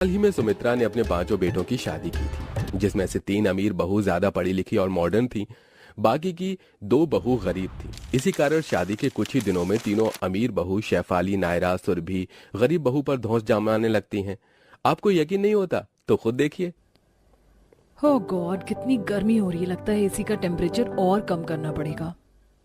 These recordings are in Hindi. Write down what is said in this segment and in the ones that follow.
हाल ही में सुमित्रा ने अपने पांचों बेटों की शादी की थी, जिसमें से 3 अमीर बहू ज्यादा पढ़ी लिखी और मॉडर्न थी। बाकी की 2 बहू गरीब थी। इसी कारण शादी के कुछ ही दिनों में तीनों अमीर बहू शेफाली, नायरा, सुरभि गरीब बहू पर धौंस जमाने लगती हैं। आपको यकीन नहीं होता तो खुद देखिए। हो गॉड, कितनी गर्मी हो रही है। लगता है एसी का टेम्परेचर और कम करना पड़ेगा।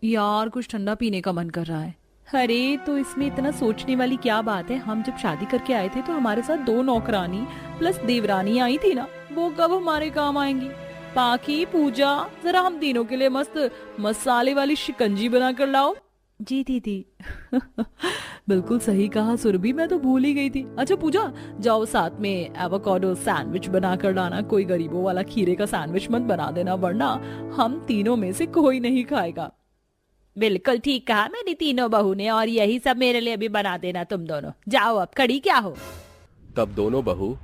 यार कुछ ठंडा पीने का मन कर रहा है। अरे तो इसमें इतना सोचने वाली क्या बात है। हम जब शादी करके आए थे तो हमारे साथ 2 नौकरानी प्लस देवरानी आई थी ना, वो कब हमारे काम आएंगी। पाकी, पूजा, जरा हम तीनों के लिए मस्त मसाले वाली शिकंजी बना कर लाओ। जी दीदी। बिल्कुल सही कहा सुरभि, मैं तो भूल ही गई थी। अच्छा पूजा, जाओ साथ में एवोकाडो सैंडविच बना कर लाना। कोई गरीबों वाला खीरे का सैंडविच मत बना देना, वरना हम तीनों में से कोई नहीं खाएगा। बिल्कुल ठीक कहा मेरी तीनों बहू ने, और यही सब मेरे लिए भी बना देना तुम दोनों। जाओ अब, खड़ी क्या हो। तब दोनों बहू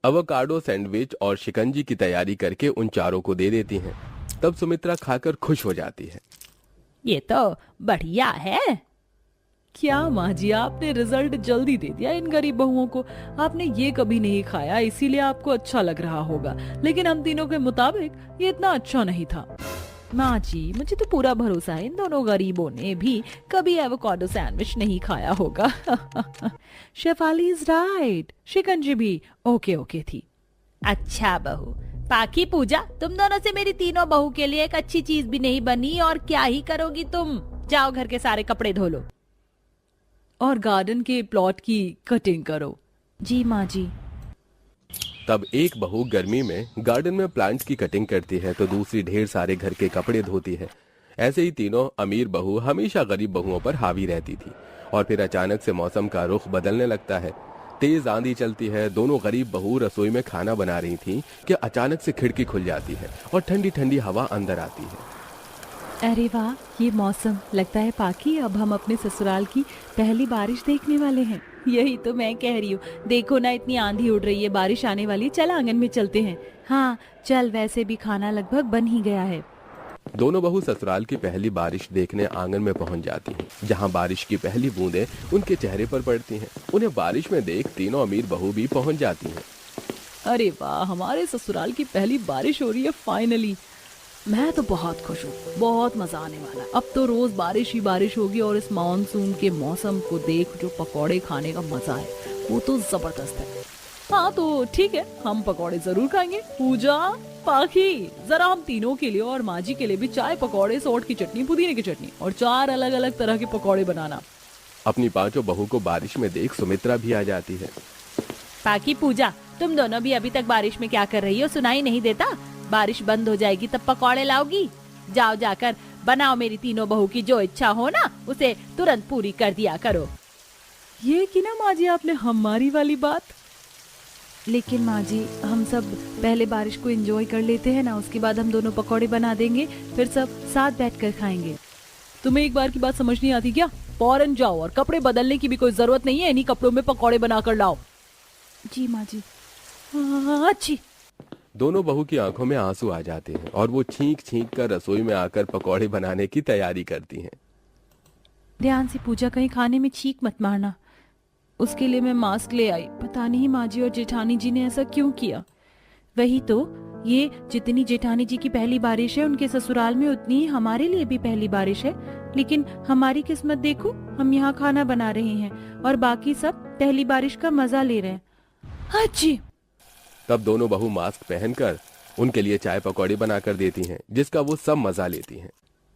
अवोकाडो सैंडविच और शिकंजी की तैयारी करके उन चारों को दे देती हैं। तब सुमित्रा खाकर खुश हो जाती है। ये तो बढ़िया है। क्या माँ जी, आपने रिजल्ट जल्दी दे दिया इन गरीब बहुओं को। आपने ये कभी नहीं खाया, इसीलिए आपको अच्छा लग रहा होगा, लेकिन हम तीनों के मुताबिक ये इतना अच्छा नहीं था। माँ जी, मुझे तो पूरा भरोसा है इन दोनों गरीबों ने भी कभी एवोकाडो सैंडविच नहीं खाया होगा। शेफाली इज राइट, शिकंजी भी ओके ओके थी। अच्छा बहू, पाकी, पूजा, तुम दोनों से मेरी तीनों बहू के लिए एक अच्छी चीज भी नहीं बनी, और क्या ही करोगी तुम। जाओ घर के सारे कपड़े धो लो और गार्डन के प्लॉट की कटिंग करो। जी माँ जी। तब एक बहू गर्मी में गार्डन में प्लांट्स की कटिंग करती है तो दूसरी ढेर सारे घर के कपड़े धोती है। ऐसे ही तीनों अमीर बहू हमेशा गरीब बहुओं पर हावी रहती थी। और फिर अचानक से मौसम का रुख बदलने लगता है। तेज आंधी चलती है। दोनों गरीब बहू रसोई में खाना बना रही थी कि अचानक से खिड़की खुल जाती है और ठंडी ठंडी हवा अंदर आती है। अरे वाह, ये मौसम, लगता है पाकी अब हम अपने ससुराल की पहली बारिश देखने वाले हैं। यही तो मैं कह रही हूँ। देखो ना, इतनी आंधी उड़ रही है, बारिश आने वाली। चल आंगन में चलते हैं। हाँ चल, वैसे भी खाना लगभग बन ही गया है। दोनों बहू ससुराल की पहली बारिश देखने आंगन में पहुंच जाती हैं, जहां बारिश की पहली बूंदें उनके चेहरे पर पड़ती हैं। उन्हें बारिश में देख तीनों अमीर बहू भी पहुंच जाती हैं। अरे वाह, हमारे ससुराल की पहली बारिश हो रही है फाइनली। मैं तो बहुत खुश हूँ, बहुत मजा आने वाला है। अब तो रोज बारिश ही बारिश होगी, और इस मानसून के मौसम को देख जो पकौड़े खाने का मजा है वो तो जबरदस्त है। हाँ तो ठीक है, हम पकौड़े जरूर खाएंगे। पूजा, पाखी, जरा हम तीनों के लिए और माँ जी के लिए भी चाय, पकौड़े, सौंठ की चटनी, पुदीने की चटनी और 4 अलग अलग तरह के पकौड़े बनाना। अपनी पांचों बहू को बारिश में देख सुमित्रा भी आ जाती है। पाकी, पूजा, तुम दोनों भी अभी तक बारिश में क्या कर रही हो, सुनाई नहीं देता। बारिश बंद हो जाएगी तब पकौड़े लाओगी। जाओ जाकर बनाओ। मेरी तीनों बहू की जो इच्छा हो ना, उसे तुरंत पूरी कर दिया करो। ये की ना माँ जी आपने हमारी वाली बात। लेकिन माँ जी, हम सब पहले बारिश को एंजॉय कर लेते हैं ना, उसके बाद हम दोनों पकौड़े बना देंगे, फिर सब साथ बैठकर खाएंगे। तुम्हें एक बार की बात समझ नहीं आती क्या? फौरन जाओ और कपड़े बदलने की भी कोई जरूरत नहीं है, इन्हीं कपड़ों में पकौड़े बनाकर लाओ। जी माँ जी। अच्छी। दोनों बहू की आंखों में आंसू आ जाते हैं और वो छींक छींक कर रसोई में आकर पकौड़े बनाने की तैयारी करती हैं। ध्यान से पूजा, कहीं खाने में छींक मत मारना। उसके लिए मैं मास्क ले आई। पता नहीं माँ जी और जेठानी जी ने ऐसा क्यों किया। वही तो, ये जितनी जेठानी जी की पहली बारिश है उनके ससुराल में, उतनी ही हमारे लिए भी पहली बारिश है। लेकिन हमारी किस्मत देखो, हम यहाँ खाना बना रहे हैं और बाकी सब पहली बारिश का मजा ले रहे हैं। अच्छी। तब दोनों बहू मास्क पहनकर उनके लिए चाय पकौड़े बनाकर देती हैं, जिसका वो सब मजा लेती हैं।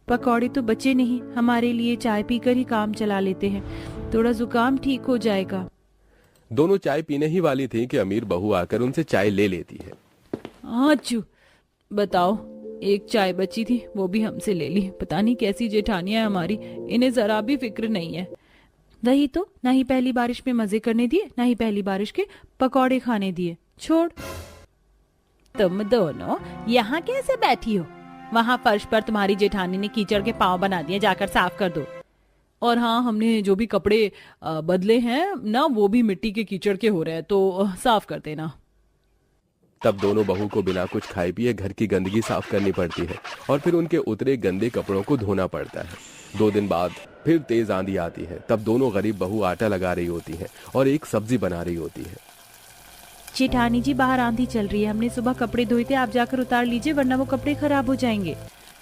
पकौड़े तो बचे नहीं, हमारे लिए चाय पीकर ही काम चला लेते हैं, थोड़ा जुकाम ठीक हो जाएगा। दोनों चाय पीने ही वाली थी कि अमीर बहू आकर उनसे चाय ले लेती है। आचू, बताओ, एक चाय बची थी, वो भी हमसे ले ली। पता नहीं कैसी जेठानियां है हमारी, इन्हें जरा भी फिक्र नहीं है। वही तो, ना ही पहली बारिश में मजे करने दिए, ना ही पहली बारिश के पकौड़े खाने दिए। छोड़। तुम दोनों यहाँ कैसे बैठी हो? वहाँ फर्श पर तुम्हारी जेठानी ने कीचड़ के पाँव बना दिए, जाकर साफ कर दो। और हाँ, हमने जो भी कपड़े बदले हैं ना, वो भी मिट्टी के कीचड़ के हो रहे हैं, तो साफ कर देना। तब दोनों बहू को बिना कुछ खाए पिए घर की गंदगी साफ करनी पड़ती है और फिर उनके उतरे गंदे कपड़ों को धोना पड़ता है। 2 दिन बाद फिर तेज आंधी आती है। तब दोनों गरीब बहू आटा लगा रही होती हैं और एक सब्जी बना रही होती है। जेठानी जी बाहर आंधी चल रही है, हमने सुबह कपड़े धोए थे, आप जाकर उतार लीजिए वरना वो कपड़े खराब हो जाएंगे।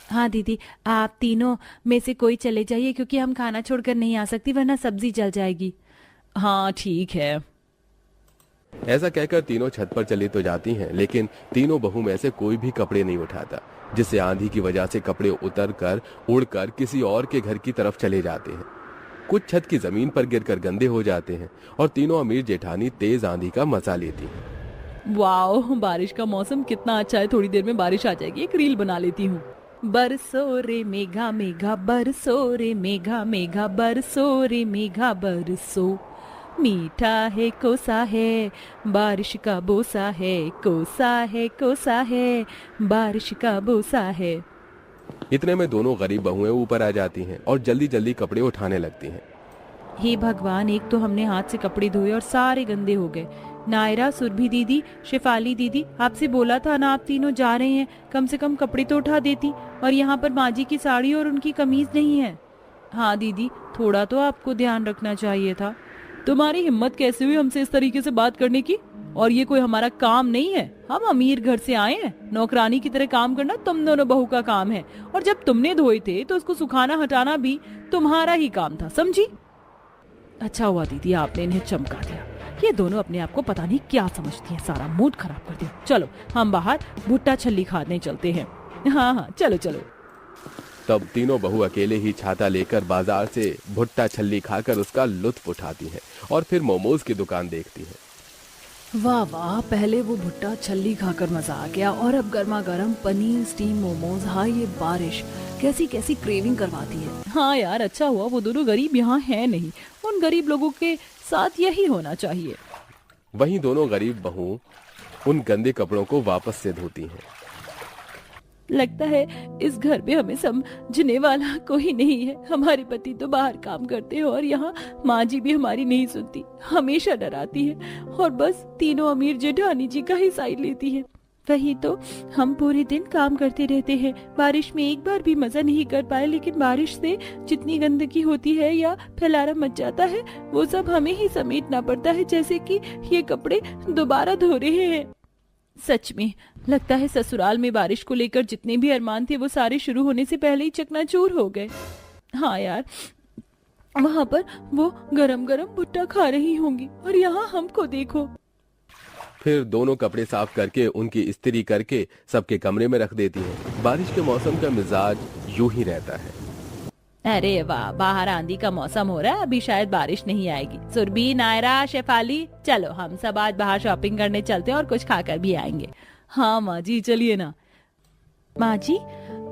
हाँ दीदी, आप तीनों में से कोई चले जाइए क्योंकि हम खाना छोड़कर नहीं आ सकती वरना सब्जी जल जाएगी। हाँ ठीक है। ऐसा कहकर तीनों छत पर चली तो जाती हैं, लेकिन तीनों बहू में से कोई भी कपड़े नहीं उठाता, जिससे आंधी की वजह से कपड़े उतरकर उड़कर किसी और के घर की तरफ चले जाते हैं। कुछ छत की जमीन पर गिरकर गंदे हो जाते हैं और तीनों अमीर जेठानी तेज आंधी का मजा लेती हैं। वाह, बारिश का मौसम कितना अच्छा है, थोड़ी देर में बारिश आ जाएगी, एक रील बना लेती हूँ। बरसो रे मेघा मेघा बरसो रे मेघा मेघा बरसो रे मेघा बरसो, मीठा है कोसा है बारिश का बोसा है, कोसा है कोसा है बारिश का बोसा है। इतने में दोनों गरीब बहुएं ऊपर आ जाती हैं और जल्दी जल्दी कपड़े उठाने लगती हैं। हे भगवान, एक तो हमने हाथ से कपड़े धोए और सारे गंदे हो गए। नायरा, सुरभि दीदी, शेफाली दीदी, आपसे बोला था ना आप तीनों जा रहे हैं, कम से कम कपड़े तो उठा देती। और यहाँ पर माँ जी की साड़ी और उनकी कमीज नहीं है। हाँ दीदी, थोड़ा तो आपको ध्यान रखना चाहिए था। तुम्हारी हिम्मत कैसे हुई हमसे इस तरीके से बात करने की? और ये कोई हमारा काम नहीं है, हम अमीर घर से आए हैं, नौकरानी की तरह काम करना तुम दोनों बहू का काम है। और जब तुमने धोए थे तो उसको सुखाना हटाना भी तुम्हारा ही काम था, समझी? अच्छा हुआ दीदी आपने इन्हें चमका दिया, ये दोनों अपने आप को पता नहीं क्या समझती हैं, सारा मूड खराब कर दिया। चलो हम बाहर भुट्टा छल्ली खाने चलते हैं। हाँ हाँ चलो चलो। तब तीनों बहू अकेले ही छाता लेकर बाजार से भुट्टा छल्ली खाकर उसका लुत्फ उठाती हैं और फिर मोमोज की दुकान देखती हैं। वाह वाह, पहले वो भुट्टा छल्ली खाकर मजा आ गया और अब गर्मा गर्म पनीर स्टीम मोमोज। हाँ, ये बारिश कैसी कैसी क्रेविंग करवाती है। हाँ यार, अच्छा हुआ वो दोनों गरीब यहाँ है नहीं, उन गरीब लोगों के साथ यही होना चाहिए। वहीं दोनों गरीब बहू उन गंदे कपड़ों को वापस से धोती हैं। लगता है इस घर पे हमें समझने वाला कोई नहीं है। हमारे पति तो बाहर काम करते हैं और यहाँ माँ जी भी हमारी नहीं सुनती, हमेशा डराती है और बस तीनों अमीर जेठानी जी का ही साइड लेती है। वही तो, हम पूरे दिन काम करते रहते हैं, बारिश में एक बार भी मजा नहीं कर पाए, लेकिन बारिश से जितनी गंदगी होती है या फैलारा मच जाता है वो सब हमें ही समेटना पड़ता है, जैसे कि ये कपड़े दोबारा धो रहे हैं। सच में लगता है ससुराल में बारिश को लेकर जितने भी अरमान थे वो सारे शुरू होने से पहले ही चकनाचूर हो गए। हाँ यार, वहाँ पर वो गरम गरम भुट्टा खा रही होंगी और यहाँ हमको देखो। फिर दोनों कपड़े साफ करके उनकी इस्त्री करके सबके कमरे में रख देती हैं। बारिश के मौसम का मिजाज यूं ही रहता है। अरे वाह, बाहर आंधी का मौसम हो रहा है, अभी शायद बारिश नहीं आएगी। सुरभि, नायरा, शेफाली, चलो हम सब आज बाहर शॉपिंग करने चलते हैं और कुछ खाकर भी आएंगे। हाँ माँ जी, चलिए ना। माँ जी,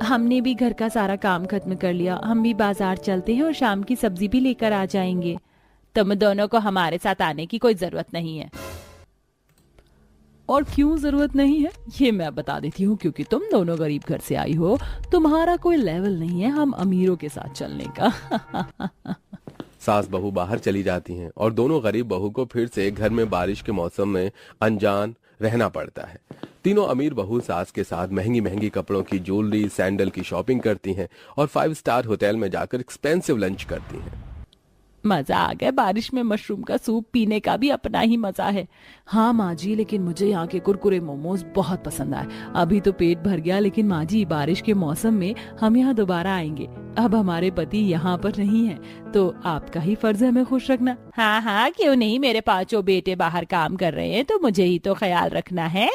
हमने भी घर का सारा काम खत्म कर लिया, हम भी बाजार चलते हैं और शाम की सब्जी भी लेकर आ जाएंगे। तुम दोनों को हमारे साथ आने की कोई जरूरत नहीं है। और क्यों जरूरत नहीं है ये मैं बता देती हूँ, क्योंकि तुम दोनों गरीब घर से आई हो, तुम्हारा कोई लेवल नहीं है हम अमीरों के साथ चलने का। सास बहू बाहर चली जाती हैं और दोनों गरीब बहू को फिर से घर में बारिश के मौसम में अनजान रहना पड़ता है। तीनों अमीर बहू सास के साथ महंगी महंगी कपड़ों की ज्वेलरी, सैंडल की शॉपिंग करती हैं और 5 स्टार होटल में जाकर एक्सपेंसिव लंच करती हैं। मजा आ गया, बारिश में मशरूम का सूप पीने का भी अपना ही मजा है। हाँ माँ जी, लेकिन मुझे यहाँ के कुरकुरे मोमोज बहुत पसंद आए। अभी तो पेट भर गया, लेकिन माँ जी बारिश के मौसम में हम यहाँ दोबारा आएंगे। अब हमारे पति यहाँ पर नहीं है तो आपका ही फर्ज है हमें खुश रखना। हाँ हाँ, क्यों नहीं, मेरे 5 बेटे बाहर काम कर रहे हैं तो मुझे ही तो ख्याल रखना है।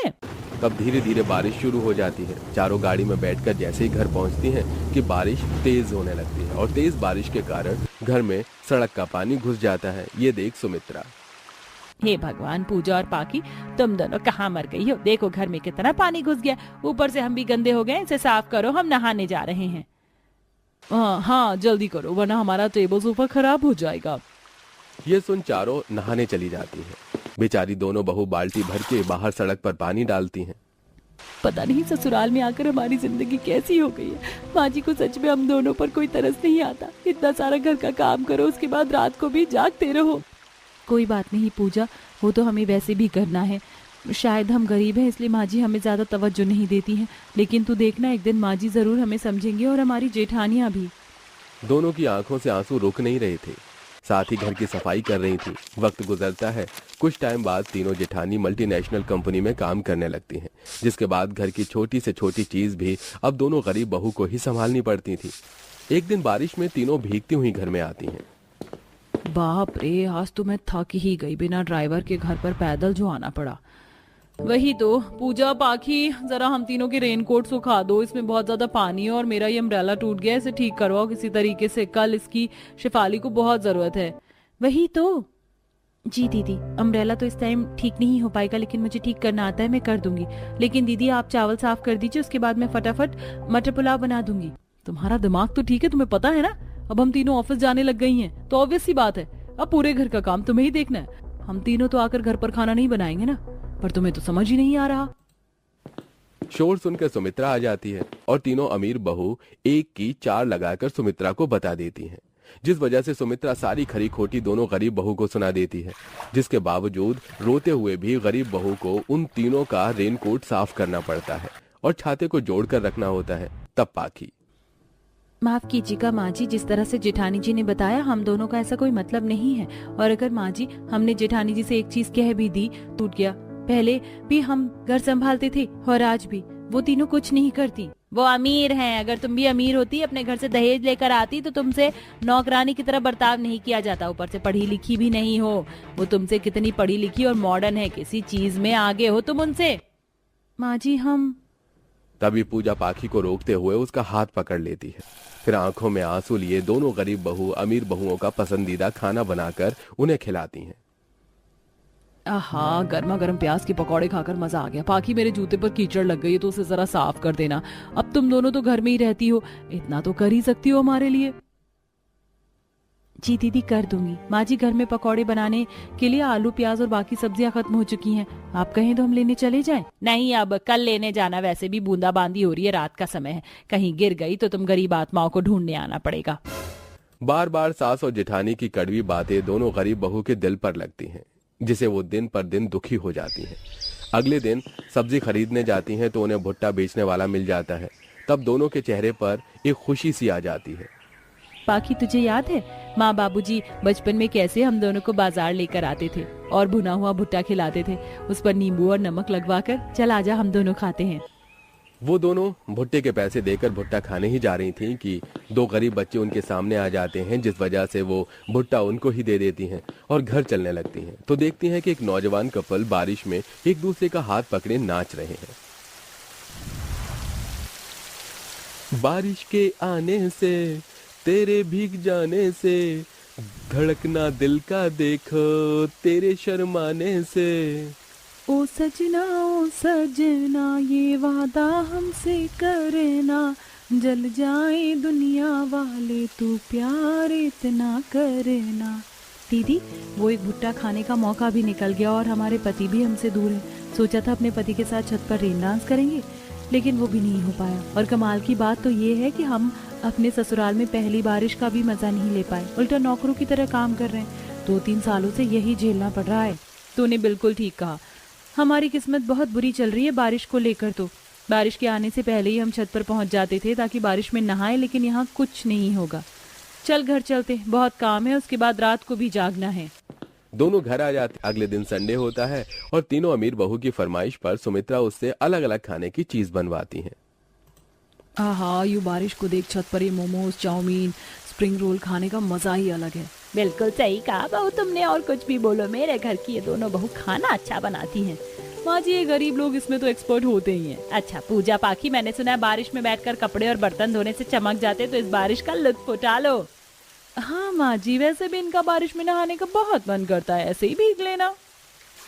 तब धीरे धीरे बारिश शुरू हो जाती है। चारों गाड़ी में बैठकर जैसे ही घर पहुंचती हैं कि बारिश तेज होने लगती है और तेज बारिश के कारण घर में सड़क का पानी घुस जाता है। ये देख सुमित्रा, हे भगवान, पूजा और पाकी, तुम दोनों कहाँ मर गई हो? देखो घर में कितना पानी घुस गया, ऊपर से हम भी गंदे हो गए, इसे साफ करो, हम नहाने जा रहे हैं। हाँ जल्दी करो वरना हमारा टेबल सोफा खराब हो जाएगा। ये सुन चारों नहाने चली जाती हैं। बेचारी दोनों बहू बाल्टी भर के बाहर सड़क पर पानी डालती हैं। पता नहीं ससुराल में आकर हमारी जिंदगी कैसी हो गई है। माँ जी को सच में हम दोनों पर कोई तरस नहीं आता। इतना सारा घर का काम करो, उसके बाद रात को भी जागते रहो। कोई बात नहीं पूजा, वो तो हमें वैसे भी करना है। शायद हम गरीब हैं इसलिए माँ जी हमें ज्यादा तवज्जो नहीं देती हैं, लेकिन तू देखना एक दिन माँ जी जरूर हमें समझेंगे और हमारी जेठानियाँ भी। दोनों की आंखों से आंसू रुक नहीं रहे थे। साथ ही घर की सफाई कर रही थी। वक्त गुजरता है। कुछ टाइम बाद तीनों जेठानी मल्टीनेशनल कंपनी में काम करने लगती हैं, जिसके बाद घर की छोटी से छोटी चीज भी अब दोनों गरीब बहू को ही संभालनी पड़ती थी। एक दिन बारिश में तीनों भीगती हुई घर में आती हैं। बाप रे, आज तो मैं थक ही गई, बिना ड्राइवर के घर पर पैदल जो आना पड़ा। वही तो पूजा, पाखी, जरा हम तीनों के रेनकोट सुखा दो, इसमें बहुत ज्यादा पानी है और मेरा ये अम्ब्रेला टूट गया, इसे ठीक करवाओ किसी तरीके से, कल इसकी शेफाली को बहुत जरूरत है। वही तो। जी दीदी, अम्ब्रेला तो इस टाइम ठीक नहीं हो पाएगा, लेकिन मुझे ठीक करना आता है, मैं कर दूंगी। लेकिन दीदी आप चावल साफ कर दीजिए, उसके बाद मैं फटाफट मटर पुलाव बना दूंगी। तुम्हारा दिमाग तो ठीक है, तुम्हें पता है ना अब हम तीनों ऑफिस जाने लग गई हैं, तो ऑब्वियस सी बात है अब पूरे घर का काम तुम्हें ही देखना है। हम तीनों तो आकर घर पर खाना नहीं बनाएंगे ना, पर तुम्हें तो समझ ही नहीं आ रहा। शोर सुनकर सुमित्रा आ जाती है और तीनों अमीर बहू एक की चार लगाकर सुमित्रा को बता देती हैं, जिस वजह से सुमित्रा सारी खरी खोटी दोनों गरीब बहू को सुना देती है। जिसके बावजूद रोते हुए भी गरीब बहू को उन तीनों का रेनकोट साफ करना पड़ता है और छाते को जोड़कर रखना होता है। तब पाखी, माफ कीजिएगा माँ जी, जिस तरह से जेठानी जी ने बताया हम दोनों का ऐसा कोई मतलब नहीं है। और अगर माँ जी हमने जेठानी जी से एक चीज कह भी दी, टूट गया। पहले भी हम घर संभालते थे और आज भी वो तीनों कुछ नहीं करती। वो अमीर हैं, अगर तुम भी अमीर होती, अपने घर से दहेज लेकर आती, तो तुमसे नौकरानी की तरह बर्ताव नहीं किया जाता। ऊपर से पढ़ी लिखी भी नहीं हो, वो तुमसे कितनी पढ़ी लिखी और मॉडर्न है, किसी चीज में आगे हो तुम उनसे। माँ जी हम। तभी पूजा पाखी को रोकते हुए उसका हाथ पकड़ लेती है। फिर आंखों में आंसू लिए दोनों गरीब बहू अमीर बहुओं का पसंदीदा खाना बनाकर उन्हें खिलाती हैं। आहा, गर्मा गर्म प्याज के पकौड़े खाकर मजा आ गया। पाखी, मेरे जूते पर कीचड़ लग गई है तो उसे जरा साफ कर देना। अब तुम दोनों तो घर में ही रहती हो, इतना तो कर ही सकती हो हमारे लिए। जी दीदी कर दूंगी। माँ जी घर में पकौड़े बनाने के लिए आलू प्याज और बाकी सब्जियां खत्म हो चुकी हैं, आप कहें तो हम लेने चले जाएं? नहीं, अब कल लेने जाना, वैसे भी बूंदाबांदी हो रही है, रात का समय है, कहीं गिर गई तो तुम गरीब आत्माओं को ढूंढने आना पड़ेगा। बार बार सास और जेठानी की कड़वी बातें दोनों गरीब बहू के दिल पर लगती हैं, जिसे वो दिन पर दिन दुखी हो जाती हैं। अगले दिन सब्जी खरीदने जाती हैं तो उन्हें भुट्टा बेचने वाला मिल जाता है। तब दोनों के चेहरे पर एक खुशी सी आ जाती है। पाखी, तुझे याद है माँ बाबूजी बचपन में कैसे हम दोनों को बाजार लेकर आते थे और भुना हुआ भुट्टा खिलाते थे, उस पर नींबू और नमक लगवाकर। चल आजा हम दोनों खाते हैं। वो दोनों भुट्टे के पैसे देकर भुट्टा खाने ही जा रही थीं कि दो गरीब बच्चे उनके सामने आ जाते हैं, जिस वजह से वो भुट्टा उनको ही दे देती हैं और घर चलने लगती हैं। तो देखती हैं कि एक नौजवान कपल बारिश में एक दूसरे का हाथ पकड़े नाच रहे हैं। बारिश के आने से, तेरे भीग जाने से, धड़कना दिल का देखो तेरे शर्माने से। ओ सजना ये वादा हमसे करना, जल जाए दुनिया वाले तू प्यार इतना करना। दीदी, वो एक भुट्टा खाने का मौका भी निकल गया और हमारे पति भी हमसे दूर हैं। सोचा था अपने पति के साथ छत पर रेन डांस करेंगे, लेकिन वो भी नहीं हो पाया। और कमाल की बात तो ये है कि हम अपने ससुराल में पहली बारिश का भी मजा नहीं ले पाए, उल्टा नौकरों की तरह काम कर रहे हैं। 2-3 सालों से यही झेलना पड़ रहा है। तूने बिल्कुल ठीक कहा, हमारी किस्मत बहुत बुरी चल रही है बारिश को लेकर। तो बारिश के आने से पहले ही हम छत पर पहुंच जाते थे ताकि बारिश में नहाए, लेकिन यहाँ कुछ नहीं होगा। चल घर चलते, बहुत काम है, उसके बाद रात को भी जागना है। दोनों घर आ जाते। अगले दिन संडे होता है और तीनों अमीर बहू की फरमाइश पर सुमित्रा उससे अलग अलग खाने की चीज बनवाती हैं। आहा, यू बारिश को देख, छत पर ये मोमोज, चाउमीन, स्प्रिंग रोल खाने का मजा ही अलग है। बिल्कुल सही कहा बहू तुमने, और कुछ भी बोलो, मेरे घर की ये दोनों बहू खाना अच्छा बनाती हैं। माँ जी, ये गरीब लोग इसमें तो एक्सपर्ट होते ही हैं। अच्छा पूजा पाखी, मैंने सुना है बारिश में बैठकर कपड़े और बर्तन धोने से चमक जाते, तो इस बारिश का लुत्फ उठा लो। हाँ माँ जी, वैसे भी इनका बारिश में नहाने का बहुत मन करता है, ऐसे ही भीग लेना।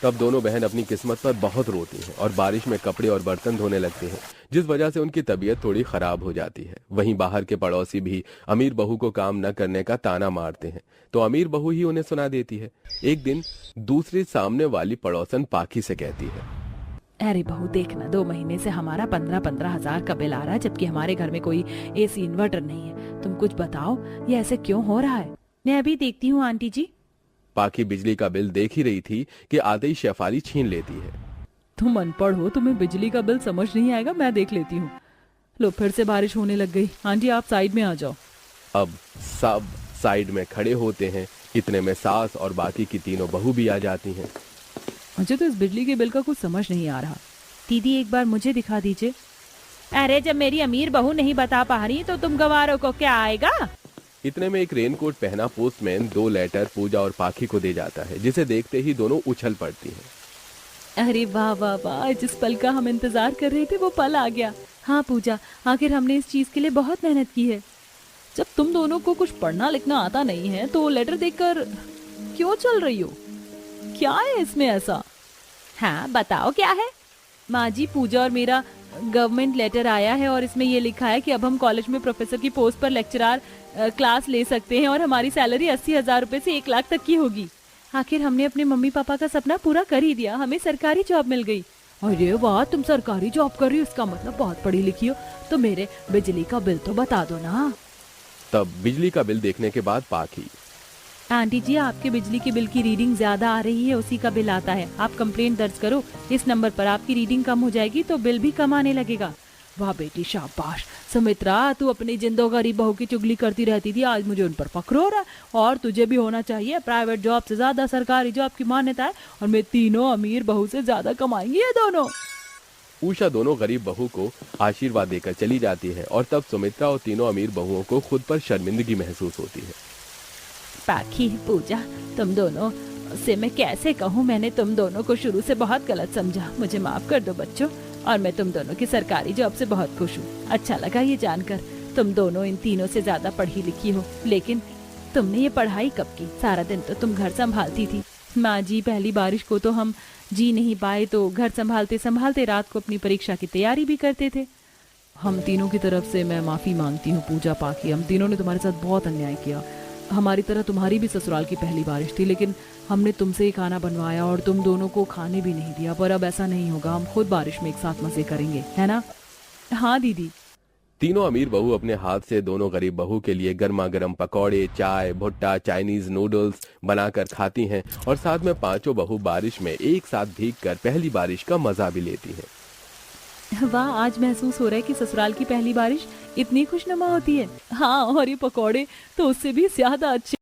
तब दोनों बहन अपनी किस्मत पर बहुत रोती हैं और बारिश में कपड़े और बर्तन धोने लगती हैं, जिस वजह से उनकी तबीयत थोड़ी खराब हो जाती है। वहीं बाहर के पड़ोसी भी अमीर बहू को काम न करने का ताना मारते हैं, तो अमीर बहू ही उन्हें सुना देती है। एक दिन दूसरी सामने वाली पड़ोसन पाखी से कहती है, अरे बहू देखना, 2 महीने से हमारा 15-15 हजार का बिल आ रहा है, जबकि हमारे घर में कोई एसी इन्वर्टर नहीं है। तुम कुछ बताओ, ये ऐसे क्यों हो रहा है? मैं अभी देखती हूँ आंटी जी। पाखी बिजली का बिल देख ही रही थी कि आते ही शेफाली छीन लेती है। तुम अनपढ़ हो, तुम्हें बिजली का बिल समझ नहीं आएगा, मैं देख लेती हूँ। लो, फिर से बारिश होने लग गई। आंटी आप साइड में आ जाओ। अब सब साइड में खड़े होते हैं। इतने में सास और बाकी की तीनों बहू भी आ जाती हैं। मुझे तो इस बिजली के बिल का कुछ समझ नहीं आ रहा। दीदी एक बार मुझे दिखा दीजिए। अरे जब मेरी अमीर बहू नहीं बता पा रही तो तुम गवारों को क्या आएगा। इतने में एक रेनकोट पहना पोस्टमैन 2 लेटर पूजा और पाखी को दे जाता है, जिसे देखते ही दोनों उछल पड़ती हैं। अरे वाह वाह वाह, जिस पल का हम इंतजार कर रहे थे वो पल आ गया। हाँ पूजा, आखिर हमने इस चीज के लिए बहुत मेहनत की है। जब तुम दोनों को कुछ पढ़ना लिखना आता नहीं है तो लेटर देखकर क्यों चल रही हो? क्या है इसमें ऐसा? हाँ बताओ क्या है। माँ जी, पूजा और मेरा गवर्नमेंट लेटर आया है और इसमें ये लिखा है कि अब हम कॉलेज में प्रोफेसर की पोस्ट पर लेक्चरर क्लास ले सकते हैं और हमारी सैलरी 80,000 रुपए से 1 लाख तक की होगी। आखिर हमने अपने मम्मी पापा का सपना पूरा कर ही दिया, हमें सरकारी जॉब मिल गई। अरे वाह, तुम सरकारी जॉब कर रही हो, इसका मतलब बहुत पढ़ी लिखी हो। तो मेरे बिजली का बिल तो बता दो ना। तब बिजली का बिल देखने के बाद पाखी, आंटी जी आपके बिजली के बिल की रीडिंग ज्यादा आ रही है, उसी का बिल आता है। आप कंप्लेंट दर्ज करो, इस नंबर पर आपकी रीडिंग कम हो जाएगी तो बिल भी कम आने लगेगा। वाह बेटी शाबाश। सुमित्रा, तू अपनी जिंदो गरीब बहू की चुगली करती रहती थी, आज मुझे उन पर फक्र हो रहा है। और तुझे भी होना चाहिए। प्राइवेट जॉब से ज्यादा सरकारी जॉब की मान्यता है और मैं तीनों अमीर बहू से ज्यादा कमाएंगी ये दोनों। उषा दोनों गरीब बहू को आशीर्वाद देकर चली जाती है और तब सुमित्रा और तीनों अमीर बहुओं को खुद पर शर्मिंदगी महसूस होती है। पाखी, पूजा, तुम दोनों से मैं कैसे कहूँ, मैंने तुम दोनों को शुरू से बहुत गलत समझा। मुझे माफ कर दो बच्चों, और मैं तुम दोनों की सरकारी जॉब से बहुत खुश हूँ। अच्छा लगा ये जानकर तुम दोनों इन तीनों से ज्यादा पढ़ी लिखी हो। लेकिन तुमने ये पढ़ाई कब की? सारा दिन तो तुम घर संभालती थी। माँ जी, पहली बारिश को तो हम जी नहीं पाए तो घर संभालते संभालते रात को अपनी परीक्षा की तैयारी भी करते थे। हम तीनों की तरफ से मैं माफी मांगती हूँ पूजा पाखी, हम तीनों ने तुम्हारे साथ बहुत अन्याय किया। हमारी तरह तुम्हारी भी ससुराल की पहली बारिश थी, लेकिन हमने तुमसे ही खाना बनवाया और तुम दोनों को खाने भी नहीं दिया। पर अब ऐसा नहीं होगा, हम खुद बारिश में एक साथ मजे करेंगे, है ना? हाँ दीदी। तीनों अमीर बहू अपने हाथ से दोनों गरीब बहू के लिए गर्मा गर्म पकौड़े, चाय, भुट्टा, चाइनीज नूडल्स बनाकर खाती हैं और साथ में पांचों बहू बारिश में एक साथ भीगकर पहली बारिश का मजा भी लेती हैं। वाह, आज महसूस हो रहा है कि ससुराल की पहली बारिश इतनी खुशनुमा होती है। हाँ, और ये पकौड़े तो उससे भी ज्यादा अच्छे।